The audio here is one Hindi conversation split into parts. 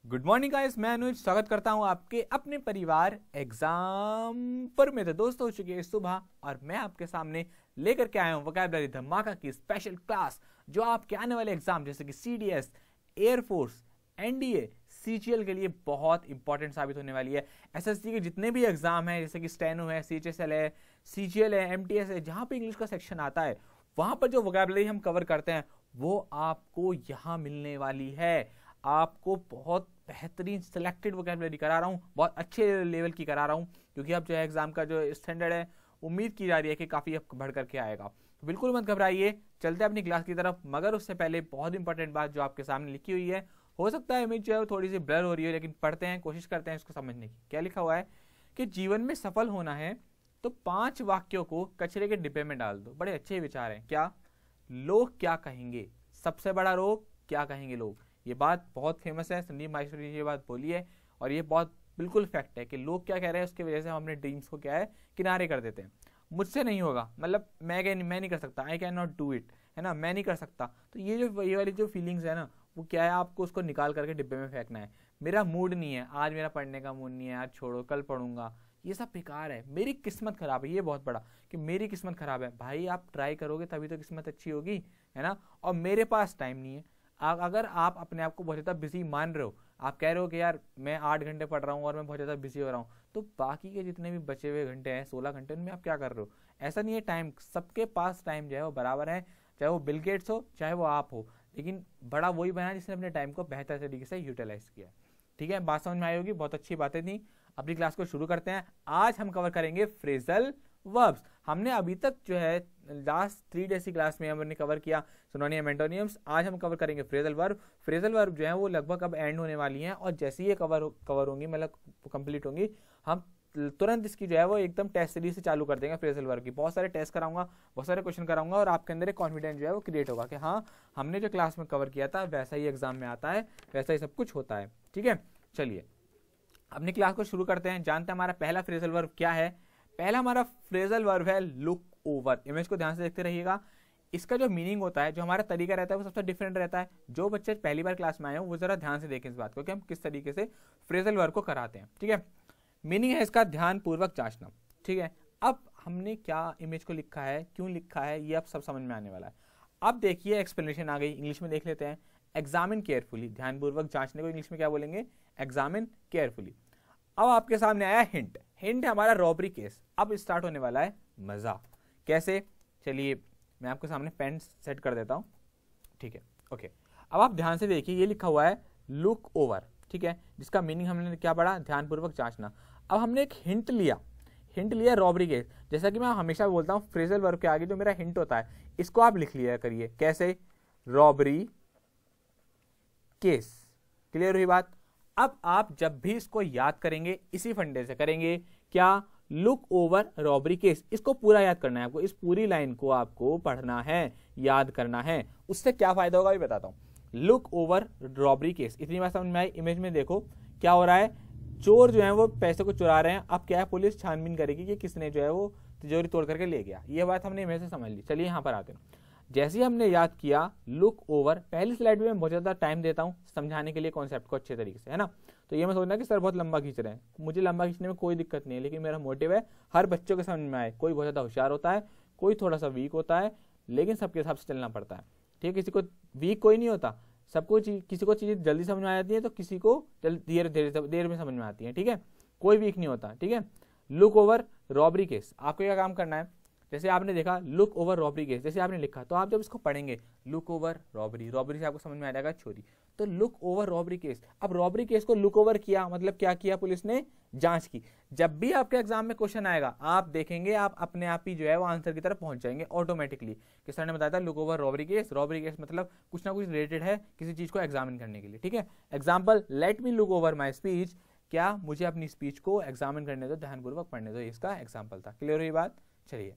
गुड मॉर्निंग गाइस, मैं अनुज स्वागत करता हूं आपके अपने परिवार एग्जाम पर। में तो दोस्त हो चुकी है सुबह और मैं आपके सामने लेकर के आया हूं वोकैबुलरी धमाका की स्पेशल क्लास जो आपके आने वाले एग्जाम जैसे कि सीडीएस, एयरफोर्स, एनडीए, सीजीएल के लिए बहुत इंपॉर्टेंट साबित होने वाली है। एसएससी के जितने भी एग्जाम हैं जैसे कि स्टेनो है, सीएचएसएल है, सीजीएल है, एमटीएस है, जहां पे इंग्लिश का सेक्शन आता है वहां पर जो वोकैबुलरी हम कवर करते हैं वो आपको यहां मिलने वाली है। आपको बहुत बेहतरीन सिलेक्टेड वोकैबुलरी करा रहा हूँ, बहुत अच्छे लेवल की करा रहा हूँ, क्योंकि अब जो है एग्जाम का जो स्टैंडर्ड है उम्मीद की जा रही है कि काफ़ी अब बढ़ करके आएगा। तो बिल्कुल मत घबराइए, चलते हैं अपनी क्लास की तरफ। मगर उससे पहले बहुत इंपॉर्टेंट बात जो आपके सामने लिखी हुई है, हो सकता है इमेज जो है थोड़ी सी ब्लर हो रही है, लेकिन पढ़ते हैं, कोशिश करते हैं इसको समझने की। क्या लिखा हुआ है कि जीवन में सफल होना है तो 5 वाक्यों को कचरे के डिब्बे में डाल दो। बड़े अच्छे विचार हैं। क्या? लोग क्या कहेंगे, सबसे बड़ा रोग क्या कहेंगे लोग। ये बात बहुत फेमस है, संदीप माहेश्वरी ने ये बात बोली है और ये बहुत बिल्कुल फैक्ट है कि लोग क्या कह रहे हैं उसकी वजह से हम अपने ड्रीम्स को क्या है किनारे कर देते हैं। मुझसे नहीं होगा, मतलब मैं नहीं कर सकता, I can not do it, है ना, मैं नहीं कर सकता। तो ये वाली जो फीलिंग्स है ना, वो क्या है, आपको उसको निकाल करके डिब्बे में फेंकना है। मेरा मूड नहीं है आज, मेरा पढ़ने का मूड नहीं है आज, छोड़ो कल पढ़ूंगा, ये सब बेकार है। मेरी किस्मत खराब है, ये बहुत बड़ा कि मेरी किस्मत खराब है। भाई आप ट्राई करोगे तभी तो किस्मत अच्छी होगी, है ना। और मेरे पास टाइम नहीं है। अगर आप अपने आप को बहुत ज़्यादा बिजी मान रहे हो, आप कह रहे हो कि यार मैं 8 घंटे पढ़ रहा हूँ और मैं बहुत ज़्यादा बिजी हो रहा हूँ, तो बाकी के जितने भी बचे हुए घंटे हैं 16 घंटे, उनमें आप क्या कर रहे हो? ऐसा नहीं है, टाइम सबके पास टाइम जो है वो बराबर है, चाहे वो बिल गेट्स हो चाहे वो आप हो, लेकिन बड़ा वही बना जिसने अपने टाइम को बेहतर तरीके से यूटिलाइज किया। ठीक है, बात समझ में आई होगी, बहुत अच्छी बातें थी। अपनी क्लास को शुरू करते हैं। आज हम कवर करेंगे फ्रेजल वर्ब्स। हमने अभी तक जो है लास्ट 3 डेज की क्लास में हमने कवर किया सिनोनिम एंटोनिम्स। आज हम कवर करेंगे फ्रेजल वर्ब। फ्रेजल वर्ब जो है वो लगभग अब एंड होने वाली हैं और जैसे ही ये कवर होंगी, मतलब कंप्लीट होंगी, हम तुरंत इसकी जो है वो एकदम टेस्ट सीरीज से चालू कर देंगे फ्रेजल वर्ब की। बहुत सारे टेस्ट कराऊंगा, बहुत सारे क्वेश्चन कराऊंगा और आपके अंदर एक कॉन्फिडेंस जो है वो क्रिएट होगा कि हाँ, हमने जो क्लास में कवर किया था वैसा ही एग्जाम में आता है, वैसा ही सब कुछ होता है। ठीक है, चलिए अपनी क्लास को शुरू करते हैं। जानते हैं हमारा पहला फ्रेजल वर्ब क्या है। पहला हमारा फ्रेजल वर्ब है लुक ओवर। इमेज को ध्यान से देखते रहिएगा। इसका जो मीनिंग होता है, जो हमारा तरीका रहता है, वो सबसे डिफरेंट रहता है। जो बच्चे पहली बार क्लास में आए हो वो जरा ध्यान से देखें इस बात को कि हम किस तरीके से फ्रेजल वर्ब को कराते हैं। ठीक है, मीनिंग है इसका ध्यानपूर्वक जांचना। ठीक है, अब हमने क्या इमेज को लिखा है, क्यों लिखा है, ये अब सब समझ में आने वाला है। अब देखिए एक्सप्लेनेशन आ गई, इंग्लिश में देख लेते हैं। एग्जामिन केयरफुली, ध्यानपूर्वक जांचने को इंग्लिश में क्या बोलेंगे? Examine carefully. अब आपके सामने आया हिंट। हिंट है हमारा रॉबरी केस। अब स्टार्ट होने वाला है मजा। कैसे? चलिए मैं आपके सामने पेन सेट कर देता हूं। ठीक है, ओके। अब आप ध्यान से देखिए, ये लिखा हुआ है लुक ओवर। ठीक है, जिसका मीनिंग हमने क्या पढ़ा? ध्यानपूर्वक जांचना। अब हमने एक हिंट लिया रॉबरी केस। जैसा कि मैं हमेशा बोलता हूँ, फ्रेजल वर्ब के आगे जो मेरा हिंट होता है इसको आप लिख लिया करिए। कैसे? Robbery case. क्लियर हुई बात? अब आप जब भी इसको याद करेंगे इसी फंडे से करेंगे। क्या? Look over robbery case. इसको पूरा याद करना है आपको, इस पूरी लाइन को आपको पढ़ना है, याद करना है। उससे क्या फायदा होगा भी बताता हूं। लुक ओवर रॉबरी केस, इतनी बात समझ में आई। इमेज में देखो क्या हो रहा है, चोर जो है वो पैसे को चुरा रहे हैं। अब क्या है, पुलिस छानबीन करेगी कि किसने जो है वो तिजोरी तोड़ करके ले गया। ये बात हमने इमेज से समझ ली। चलिए यहां पर आते हैं। जैसे ही हमने याद किया लुक ओवर, पहली स्लाइड में मैं बहुत ज़्यादा टाइम देता हूं समझाने के लिए कॉन्सेप्ट को अच्छे तरीके से, है ना। तो ये मैं सोचना कि सर बहुत लंबा खींच रहे हैं, मुझे लंबा खींचने में कोई दिक्कत नहीं है, लेकिन मेरा मोटिव है हर बच्चों के समझ में आए। कोई बहुत ज़्यादा होशियार होता है, कोई थोड़ा सा वीक होता है, लेकिन सबके हिसाब से चलना पड़ता है। ठीक है, किसी को वीक कोई नहीं होता, सबको किसी को चीज़ें जल्दी समझ में आ जाती है, तो किसी को देर में समझ में आती है। ठीक है, कोई वीक नहीं होता। ठीक है, लुक ओवर रॉबरी केस, आपको क्या काम करना है? जैसे आपने देखा लुक ओवर रॉबरी केस, जैसे आपने लिखा, तो आप जब इसको पढ़ेंगे लुक ओवर रॉबरी, रॉबरी से आपको समझ में आ जाएगा चोरी, तो लुक ओवर रॉबरी केस। अब रॉबरी केस को लुक ओवर किया, मतलब क्या किया? पुलिस ने जांच की। जब भी आपके एग्जाम में क्वेश्चन आएगा आप देखेंगे, आप अपने आप ही जो है वो आंसर की तरफ पहुंच जाएंगे ऑटोमेटिकली। कि सर ने बताया था look over robbery case, robbery case मतलब कुछ ना कुछ रिलेटेड है किसी चीज को एग्जामिन करने के लिए। ठीक है, example, let me look over my speech, क्या मुझे अपनी स्पीच को एग्जामिन करने दो, ध्यानपूर्वक पढ़ने दो, इसका एग्जाम्पल था। क्लियर हुई बात? चलिए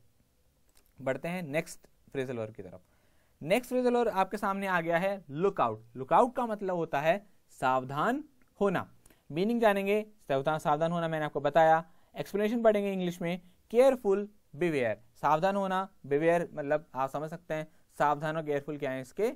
बढ़ते हैं नेक्स्ट फ्रेजल वर्ब की तरफ। नेक्स्ट फ्रेजल वर्ब आपके सामने आ गया है लुकआउट। लुकआउट का मतलब होता है सावधान होना। मीनिंग जानेंगे, सावधान होना मैंने आपको बताया। एक्सप्लेनेशन पढ़ेंगे इंग्लिश में, केयरफुल, बिवेयर। सावधान होना, बिवेयर मतलब आप समझ सकते हैं, सावधान और केयरफुल क्या है, इसके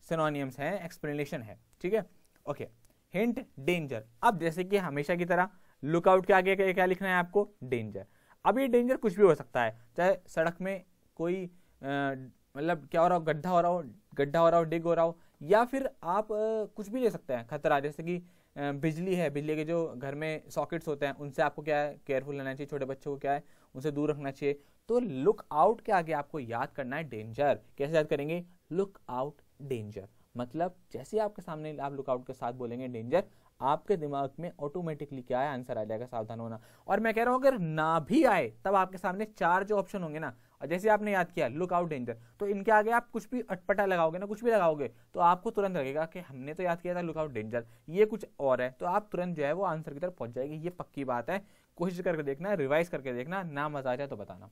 सिनोनिम्स हैं, एक्सप्लेनेशन है। ठीक है, ओके। Hint danger. अब जैसे कि हमेशा की तरह लुकआउट के आगे क्या लिखना है आपको, डेंजर। अब ये डेंजर कुछ भी हो सकता है, चाहे सड़क में कोई मतलब क्या हो रहा हो, गड्ढा हो रहा हो, डिग हो रहा हो, या फिर आप कुछ भी ले सकते हैं खतरा, जैसे कि बिजली है, बिजली के जो घर में सॉकेट्स होते हैं उनसे आपको क्या है केयरफुल रहना चाहिए, छोटे बच्चों को क्या है उनसे दूर रखना चाहिए। तो लुक आउट के आगे आपको याद करना है डेंजर। कैसे याद करेंगे, लुक आउट डेंजर, मतलब जैसे आपके सामने आप लुक आउट के साथ बोलेंगे डेंजर, आपके दिमाग में ऑटोमेटिकली क्या है आंसर आ जाएगा, सावधान होना। और मैं कह रहा हूं अगर ना भी आए तब आपके सामने 4 जो ऑप्शन होंगे ना, और जैसे आपने याद किया लुक आउट डेंजर, तो इनके आगे आप कुछ भी अटपटा लगाओगे ना, कुछ भी लगाओगे तो आपको तुरंत लगेगा कि हमने तो याद किया था लुक आउट डेंजर, ये कुछ और है, तो आप तुरंत जो है वो आंसर की तरफ पहुंच जाएगी। ये पक्की बात है, कोशिश करके देखना, रिवाइज करके देखना, ना मजा आ जाए तो बताना,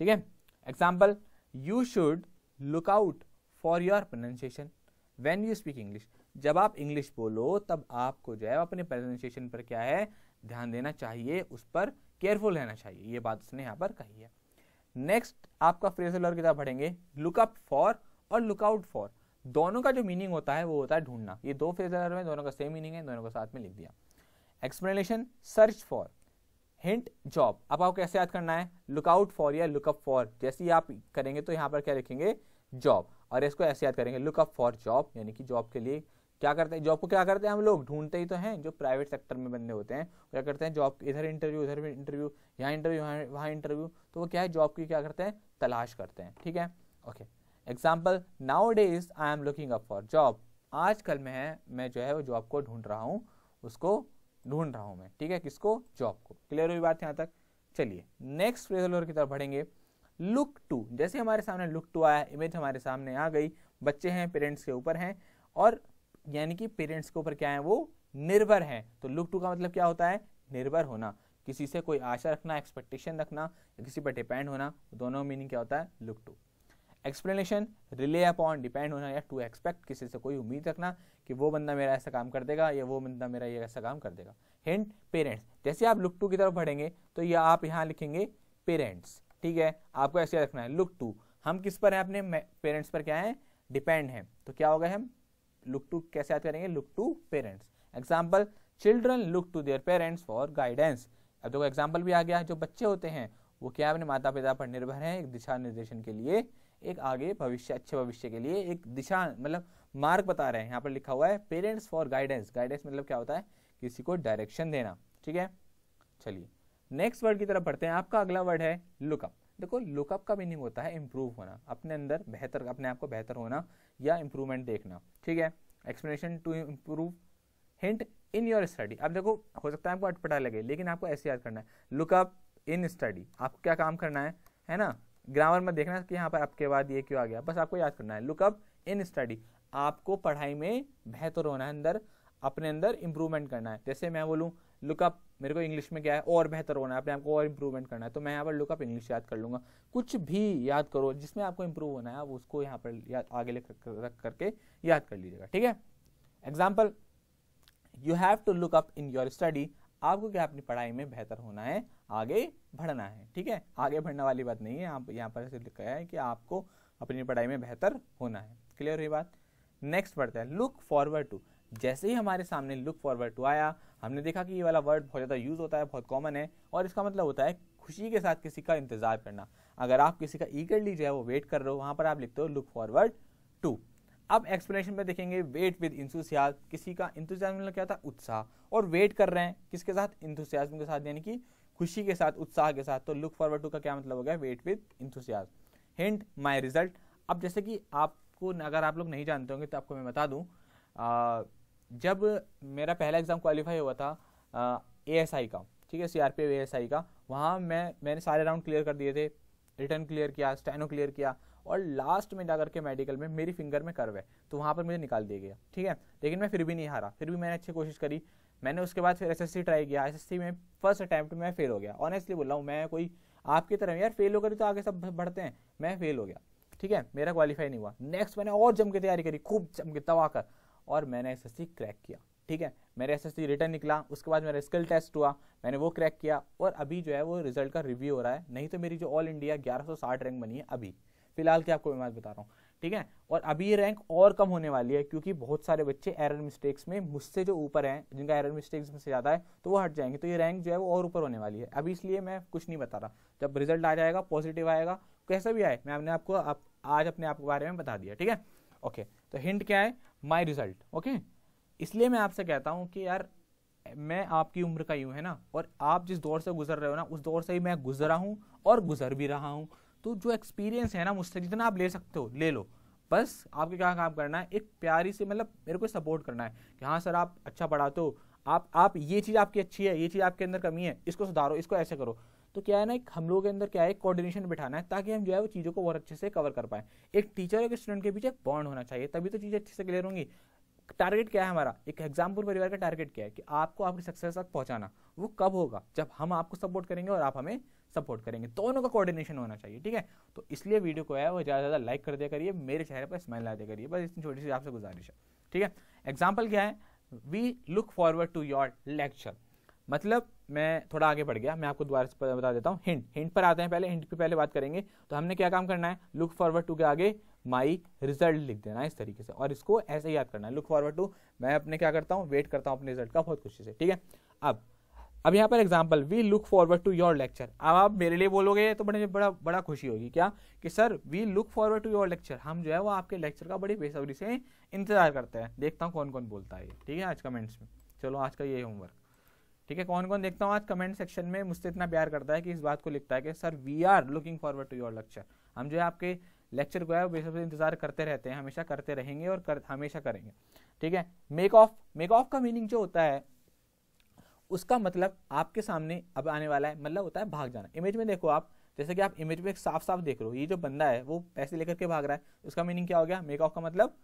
ठीक है। Example, you should look out for your pronunciation when you speak English. जब आप इंग्लिश बोलो तब आपको जो है अपने प्रोनाउंसिएशन पर क्या है ध्यान देना चाहिए, उस पर केयरफुल रहना चाहिए, ये बात उसने यहाँ पर कही है। नेक्स्ट आपका फ्रेजल वर्ब की तरफ बढ़ेंगे। लुक अप फॉर और लुक आउट फॉर, दोनों का जो मीनिंग होता है वो होता है ढूंढना। ये 2 फ्रेजल वर्ब है, दोनों का सेम मीनिंग है, दोनों को साथ में लिख दिया। Explanation, search for, hint job. अब आपको कैसे याद करना है, लुक आउट फॉर या लुक अप फॉर, जैसे ही आप करेंगे तो यहाँ पर क्या लिखेंगे, जॉब, और इसको ऐसे याद करेंगे लुक अप फॉर जॉब, यानी कि जॉब के लिए क्या करते हैं, जॉब को क्या करते हैं हम लोग ढूंढते ही तो हैं। जो प्राइवेट सेक्टर में बंदे होते हैं क्या करते हैं, जॉब इधर इंटरव्यू, उधर इंटरव्यू, यहाँ इंटरव्यू, वहाँ इंटरव्यू, तो वो क्या है जॉब की क्या करते हैं, तलाश करते हैं, ठीक है। Okay, example, now days I am looking up for job. आजकल मैं जो है वो जॉब को ढूंढ रहा हूँ, उसको ढूंढ रहा हूँ मैं, ठीक है, किसको, जॉब को। क्लियर हुई बात यहाँ तक। चलिए नेक्स्ट फ्रेजल वर्ब की तरफ बढ़ेंगे। लुक टू, जैसे हमारे सामने लुक टू आया, इमेज हमारे सामने आ गई, बच्चे हैं पेरेंट्स के ऊपर हैं, और यानी कि पेरेंट्स के ऊपर क्या है वो निर्भर हैं। तो लुक टू का मतलब क्या होता है, निर्भर होना, किसी से कोई आशा रखना, एक्सपेक्टेशन रखना, या किसी पर डिपेंड होना, दोनों मीनिंग क्या होता है look to. Explanation, rely upon, depend होना या टू एक्सपेक्ट, किसी से कोई उम्मीद रखना कि वो बंदा मेरा ऐसा काम कर देगा या वो बंदा मेरा ये ऐसा काम कर देगा। Hint, parents. जैसे आप लुक टू की तरफ बढ़ेंगे तो ये आप यहाँ लिखेंगे पेरेंट्स, ठीक है। आपको ऐसे रखना है लुक टू, हम किस पर हैं, अपने पेरेंट्स पर क्या है, डिपेंड हैं, तो क्या होगा, हम लुक टू कैसे याद करेंगे, look to parents. Example, children look to their parents for guidance. अब देखो एग्जाम्पल भी आ गया, जो बच्चे होते हैं वो क्या अपने माता पिता पर निर्भर हैं एक दिशा निर्देशन के लिए, एक आगे भविष्य, अच्छे भविष्य के लिए एक दिशा मतलब मार्ग बता रहे हैं। यहाँ पर लिखा हुआ है पेरेंट्स फॉर गाइडेंस, गाइडेंस मतलब क्या होता है, किसी को डायरेक्शन देना, ठीक है। चलिए नेक्स्ट वर्ड की तरफ बढ़ते हैं। आपका अगला वर्ड है लुकअप। देखो लुकअप का मीनिंग होता है इंप्रूव होना, अपने अंदर बेहतर, अपने आप को बेहतर होना या इंप्रूवमेंट देखना, ठीक है। Explanation, to improve. Hint, in your study. अब देखो हो सकता है आपको अटपटा लगे, लेकिन आपको ऐसे याद करना है लुकअप इन स्टडी, आपको क्या काम करना है ना। ग्रामर में देखना कि यहाँ पर आपके बाद ये क्यों आ गया, बस आपको याद करना है लुकअप इन स्टडी, आपको पढ़ाई में बेहतर होना है, अंदर अपने अंदर इंप्रूवमेंट करना है। जैसे मैं बोलूँ लुकअप, मेरे को इंग्लिश में क्या है और बेहतर होना है, अपने आप को और इंप्रूवमेंट करना है, तो मैं यहाँ पर लुकअप इंग्लिश याद कर लूंगा। कुछ भी याद करो जिसमें आपको इंप्रूव होना है, आप उसको यहाँ पर याद आगे रख करके याद कर लीजिएगा, ठीक है। Example, you have to look up in your study, आपको क्या अपनी पढ़ाई में बेहतर होना है, आगे बढ़ना है, ठीक है। आगे बढ़ने वाली बात नहीं है, आप यहाँ पर लिखा है कि आपको अपनी पढ़ाई में बेहतर होना है। क्लियर हुई बात। नेक्स्ट बढ़ता है लुक फॉरवर्ड टू। जैसे ही हमारे सामने लुक फॉरवर्ड टू आया, हमने देखा कि ये वाला वर्ड बहुत ज़्यादा यूज होता है, बहुत कॉमन है, और इसका मतलब होता है खुशी के साथ किसी का इंतजार करना। अगर आप किसी का ईगरली जो है वो वेट कर रहे हो, वहां पर आप लिखते हो लुक फॉरवर्ड टू। अब एक्सप्लेनेशन में देखेंगे वेट विद इंथुसियाज्म, किसी का इंथुसियाज्म मतलब क्या था, उत्साह, और वेट कर रहे हैं किसके साथ, इंथुसियाज्म के साथ, यानी कि खुशी के साथ, उत्साह के साथ। तो लुक फॉरवर्ड टू का क्या मतलब हो गया, wait with enthusiasm. Hint, my result. अब जैसे कि आपको, अगर आप लोग नहीं जानते होंगे तो आपको मैं बता दूं, जब मेरा पहला एग्जाम क्वालिफाई हुआ था ASI का, ठीक है, CRPF ASI का, वहाँ मैंने सारे राउंड क्लियर कर दिए थे, रिटर्न क्लियर किया, स्टेनो क्लियर किया, और लास्ट में जाकर के मेडिकल में मेरी फिंगर में कर्व है, तो वहाँ पर मुझे निकाल दिया गया, ठीक है। लेकिन मैं फिर भी नहीं हारा, फिर भी मैंने अच्छी कोशिश करी। मैंने उसके बाद फिर SSC ट्राई किया, SSC में फर्स्ट अटैम्प्ट में फेल हो गया। ऑनेस्टली बोल रहा हूँ, मैं कोई आपकी तरह यार फेल होकर तो आगे सब बढ़ते हैं, मैं फेल हो गया, ठीक है, मेरा क्वालिफाई नहीं हुआ। नेक्स्ट मैंने और जम के तैयारी करी, खूब जम के तवा कर, और मैंने SSC क्रैक किया, ठीक है। मेरे SSC रिटर्न निकला, उसके बाद मेरा स्किल टेस्ट हुआ, मैंने वो क्रैक किया, और अभी जो है वो रिजल्ट का रिव्यू हो रहा है। नहीं तो मेरी जो ऑल इंडिया 1160 रैंक बनी है अभी फिलहाल की, आपको मैं बात बता रहा हूँ, ठीक है। और अभी ये रैंक और कम होने वाली है क्योंकि बहुत सारे बच्चे एरर मिस्टेक्स में मुझसे जो ऊपर हैं, जिनका एरर मिस्टेक्स में से ज़्यादा है, तो वो हट जाएंगे, तो ये रैंक जो है वो और ऊपर होने वाली है। अभी इसलिए मैं कुछ नहीं बता रहा, जब रिजल्ट आ जाएगा, पॉजिटिव आएगा, कैसा भी आए, मैं आपको आज अपने आप के बारे में बता दिया, ठीक है। ओके, तो हिंट क्या है, माई रिजल्ट। ओके, इसलिए मैं आपसे कहता हूँ कि यार मैं आपकी उम्र का यूँ है ना, और आप जिस दौर से गुजर रहे हो ना, उस दौर से ही मैं गुजरा हूँ और गुजर भी रहा हूँ। तो जो एक्सपीरियंस है ना, मुझसे जितना आप ले सकते हो ले लो। बस आपके क्या काम करना है, एक प्यारी सी, मतलब मेरे को सपोर्ट करना है कि हाँ सर आप अच्छा पढ़ाते हो, आप ये चीज़ आपकी अच्छी है, ये चीज़ आपके अंदर कमी है, इसको सुधारो, इसको ऐसे करो। तो क्या है ना, एक हम लोगों के अंदर क्या है, कोऑर्डिनेशन बिठाना है, ताकि हम जो है वो चीज़ों को बहुत अच्छे से कवर कर पाए। एक टीचर और एक स्टूडेंट के बीच एक बॉन्ड होना चाहिए, तभी तो चीज़ें अच्छे से क्लियर होंगी। टारगेट क्या है हमारा, एक एग्जाम्पल परिवार का टारगेट क्या है कि आपको आपकी सक्सेस तक पहुंचाना। वो कब होगा, जब हम आपको सपोर्ट करेंगे और आप हमें सपोर्ट करेंगे, दोनों का कोऑर्डिनेशन होना चाहिए, ठीक है। तो इसलिए वीडियो को है वो ज़्यादा से ज़्यादा लाइक कर दिया करिए, मेरे चेहरे पर स्माइल ला दिया करिए, बस इतनी छोटी सी आपसे गुजारिश है, ठीक है। एग्जाम्पल क्या है, we look forward to your lecture. मतलब मैं थोड़ा आगे बढ़ गया, मैं आपको दोबारा से बता देता हूँ। हिंट पर आते हैं, पहले हिंट की पहले बात करेंगे। तो हमने क्या काम करना है, लुक फॉरवर्ड टू के आगे माई रिजल्ट लिख देना है इस तरीके से, और इसको ऐसे ही याद करना है, लुक फॉरवर्ड टू, मैं अपने क्या करता हूँ, वेट करता हूँ अपने रिजल्ट का बहुत खुशी से, ठीक है। अब यहाँ पर example, we look forward to your lecture. अब आप मेरे लिए बोलोगे तो बड़ा खुशी होगी, क्या कि sir we look forward to your lecture, हम जो है वो आपके लेक्चर का बड़ी बेसब्री से इंतजार करते हैं। देखता हूँ कौन कौन बोलता है, ठीक है, आज कमेंट्स में। चलो आज का ये होमवर्क, ठीक है, कौन कौन देखता हूँ आज कमेंट सेक्शन में मुझसे इतना प्यार करता है कि इस बात को लिखता है कि sir we are looking forward to your lecture. हम जो है आपके लेक्चर को है बेसब्री से इंतजार करते रहते हैं, हमेशा करते रहेंगे और हमेशा करेंगे, ठीक है। मेक ऑफ का मीनिंग जो होता है, उसका मतलब आपके सामने अब आने वाला है, मतलब होता है भाग जाना। इमेज में देखो आप, जैसे कि आप इमेज में एक साफ साफ देख रहे हो, ये जो बंदा है वो पैसे लेकर के भाग रहा है, उसका मीनिंग क्या हो गया, मेक ऑफ का मतलब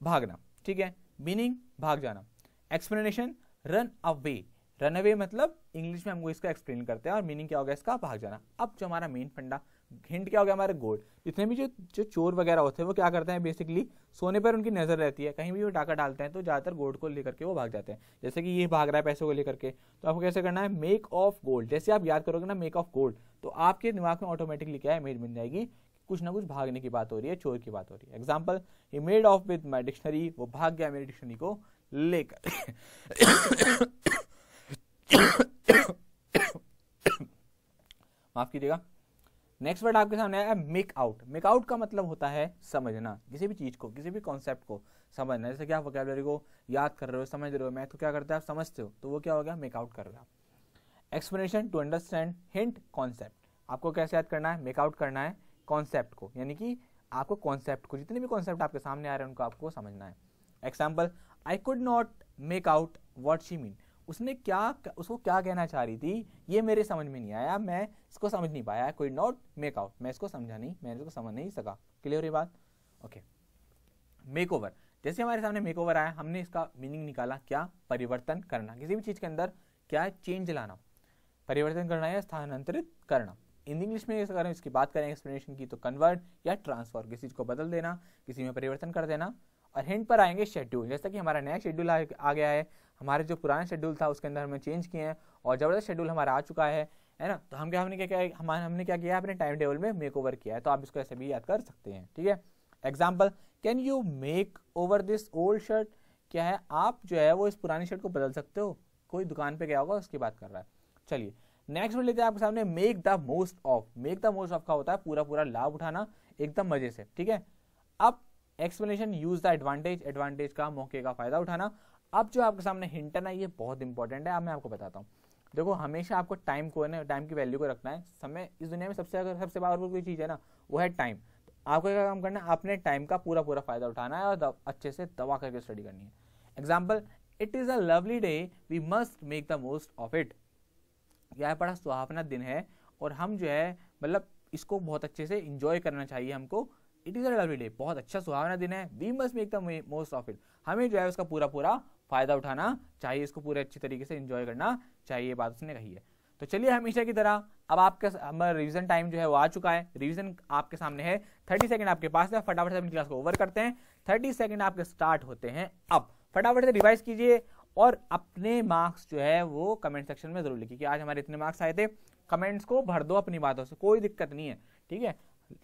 भागना, ठीक है, मीनिंग भाग जाना। Explanation run away, run away मतलब इंग्लिश में हम इसका एक्सप्लेन करते हैं, और मीनिंग क्या हो गया इसका, भाग जाना। अब जो हमारा मेन फंडा हिंट क्या हो गया, हमारे गोल। जितने भी जो चोर वगैरह होते हैं वो क्या करते हैं, बेसिकली सोने पर उनकी नजर रहती है, कहीं भी वो डाका डालते हैं तो ज्यादातर गोल्ड को लेकर के वो भाग जाते हैं। जैसे कि ये भाग रहा है पैसों को लेकर के, तो आपको कैसे करना है, मेक ऑफ गोल्ड। जैसे आप याद करोगे ना मेक ऑफ गोल्ड, तो आपके दिमाग में ऑटोमेटिकली क्या है, इमेज बन जाएगी, कुछ ना कुछ भागने की बात हो रही है, चोर की बात हो रही है। Example, he made of with my dictionary, वो भाग गया मेरी डिक्शनरी को लेकर। माफ कीजिएगा। नेक्स्ट वर्ड आपके सामने आया मेक आउट। मेक आउट का मतलब होता है समझना, किसी भी चीज को, किसी भी कॉन्सेप्ट को समझना। जैसे कि आप वोकैबुलरी को याद कर रहे हो, समझ रहे हो, मैथ को क्या करते हैं आप समझते हो, तो वो क्या हो गया, मेक आउट कर रहे हो। Explanation to understand, hint concept. आपको कैसे याद करना है, मेक आउट करना है कॉन्सेप्ट को, यानी कि आपको कॉन्सेप्ट को, जितने भी कॉन्सेप्ट आपके सामने आ रहे हैं उनको आपको समझना है। Example, I could not make out what she mean. उसको क्या कहना चाह रही थी, ये मेरे समझ में नहीं आया, मैं इसको समझ नहीं पाया। कोई नॉट मेक आउट, मैं इसको समझा नहीं, मैं इसको समझ नहीं सका। क्लियर ये बात, ओके। मेक ओवर, जैसे हमारे सामने मेक ओवर आया, हमने इसका मीनिंग निकाला, क्या, परिवर्तन करना, किसी भी चीज के अंदर क्या है, चेंज लाना, परिवर्तन करना या स्थानांतरित करना। इन इंग्लिश में अगर इसकी बात करें एक्सप्लेनेशन की, तो कन्वर्ट या ट्रांसफर, किसी चीज को बदल देना, किसी में परिवर्तन कर देना। और हिंट पर आएंगे शेड्यूल, जैसा कि हमारा नया शेड्यूल आ गया है, हमारे जो पुराना शेड्यूल था उसके अंदर हमने चेंज किए हैं और जबरदस्त शेड्यूल हमारा आ चुका है ना। तो हमने क्या किया, अपने टाइम टेबल में मेक ओवर किया है, तो आप इसको ऐसे भी याद कर सकते हैं, ठीक है। Example, can you make over this old shirt, क्या है, आप जो है वो इस पुरानी शर्ट को बदल सकते हो। कोई दुकान पे गया होगा उसकी बात कर रहा है। चलिए नेक्स्ट वर्ड लेते हैं आपके सामने, make the most of. Make the most of का होता है पूरा लाभ उठाना एकदम मजे से, ठीक है। अब explanation, use the advantage, advantage का, मौके का फायदा उठाना। अब जो आपके सामने हिंट है ना, ये बहुत इंपॉर्टेंट है। अब मैं आपको बताता हूँ, देखो हमेशा आपको टाइम को ना, टाइम की वैल्यू को रखना है। समय इस दुनिया में सबसे पावरफुल कोई चीज़ है ना, वो है टाइम। तो आपको क्या काम करना है, अपने टाइम का पूरा फायदा उठाना है और अच्छे से दबा करके स्टडी करनी है। Example, it is a lovely day, we must make the most of it. यह बड़ा सुहावना दिन है और हम जो है मतलब इसको बहुत अच्छे से इंजॉय करना चाहिए हमको। It is a lovely day, बहुत अच्छा सुहावना दिन है, we must make the most of it, हमें जो है उसका पूरा फायदा उठाना चाहिए, इसको पूरे अच्छी तरीके से एंजॉय करना चाहिए, ये बात उसने कही है। तो चलिए हमेशा की तरह अब आपका हमारा रिवीजन टाइम जो है वो आ चुका है। रिवीजन आपके सामने है, 30 सेकंड आपके पास है, फटाफट से अपनी क्लास को ओवर करते हैं। 30 सेकंड आपके स्टार्ट होते हैं अब, फटाफट से रिवाइज कीजिए और अपने मार्क्स जो है वो कमेंट सेक्शन में जरूर लिखिए कि आज हमारे इतने मार्क्स आए थे। कमेंट्स को भर दो अपनी बातों से, कोई दिक्कत नहीं है, ठीक है।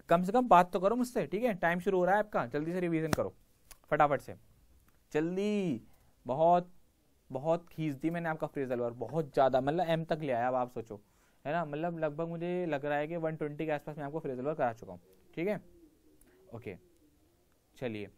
कम से कम बात तो करो मुझसे, ठीक है। टाइम शुरू हो रहा है आपका, जल्दी से रिवीजन करो फटाफट से, जल्दी। बहुत बहुत खींच दी मैंने आपका फ्रेजल वर्ब, बहुत ज़्यादा, मतलब एम तक ले आया। अब आप सोचो, है ना, मतलब लगभग मुझे लग रहा है कि 120 के आसपास मैं आपको फ्रेजल वर्ब करा चुका हूँ, ठीक है। ओके, चलिए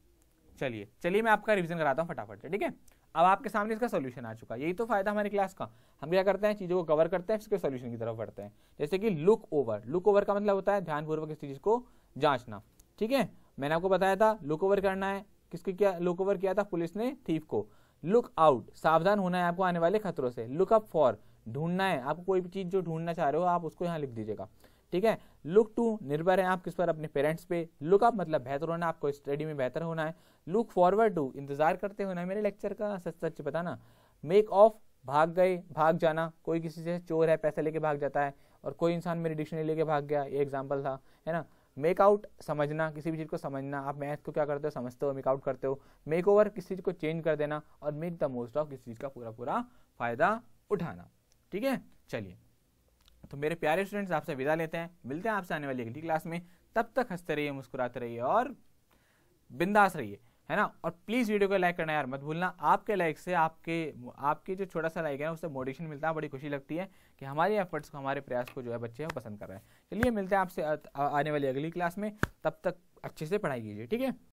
चलिए चलिए, मैं आपका रिवीजन कराता हूँ फटाफट से, ठीक है। अब आपके सामने इसका सोल्यूशन आ चुका है। यही तो फायदा हमारी क्लास का, हम क्या करते हैं, चीज़ों को कवर करते हैं, इसके सोल्यूशन की तरफ बढ़ते हैं। जैसे कि लुक ओवर, लुक ओवर का मतलब होता है ध्यानपूर्वक किसी चीज़ को जांचना, ठीक है। मैंने आपको बताया था लुक ओवर करना है, किसके क्या लुक ओवर किया था, पुलिस ने थीफ को। लुक आउट, सावधान होना है आपको आने वाले खतरों से। लुक अप फॉर, ढूंढना है आपको, कोई भी चीज़ जो ढूंढना चाह रहे हो आप उसको यहाँ लिख दीजिएगा, ठीक है। लुक टू, निर्भर है आप किस पर, अपने पेरेंट्स पे। लुक अप मतलब बेहतर होना, आपको स्टडी में बेहतर होना है। लुक फॉरवर्ड टू, इंतजार करते होना मेरे लेक्चर का, सच सच बताना। मेक ऑफ, भाग गए, भाग जाना, कोई किसी से चोर है पैसे लेके भाग जाता है और कोई इंसान मेरी डिक्शनरी लेके भाग गया, ये एग्जाम्पल था, है ना। मेक आउट, समझना, किसी भी चीज़ को समझना, आप मैथ को क्या करते हो, समझते हो, मेक आउट करते हो। मेक ओवर, किसी चीज़ को चेंज कर देना। और मेक द मोस्ट ऑफ, किसी चीज़ का पूरा पूरा फायदा उठाना, ठीक है। चलिए, तो मेरे प्यारे स्टूडेंट्स, आपसे विदा लेते हैं, मिलते हैं आपसे आने वाली अगली क्लास में। तब तक हंसते रहिए, मुस्कुराते रहिए और बिंदास रहिए, है ना। और प्लीज़ वीडियो को लाइक करना यार मत भूलना। आपके लाइक से, आपके जो छोटा सा लाइक है ना, उससे मोटिवेशन मिलता है, बड़ी खुशी लगती है कि हमारे एफर्ट्स को, हमारे प्रयास को जो है बच्चे हैं वो पसंद कर रहे हैं। चलिए, मिलते हैं आपसे आने वाली अगली क्लास में, तब तक अच्छे से पढ़ाई कीजिए, ठीक है।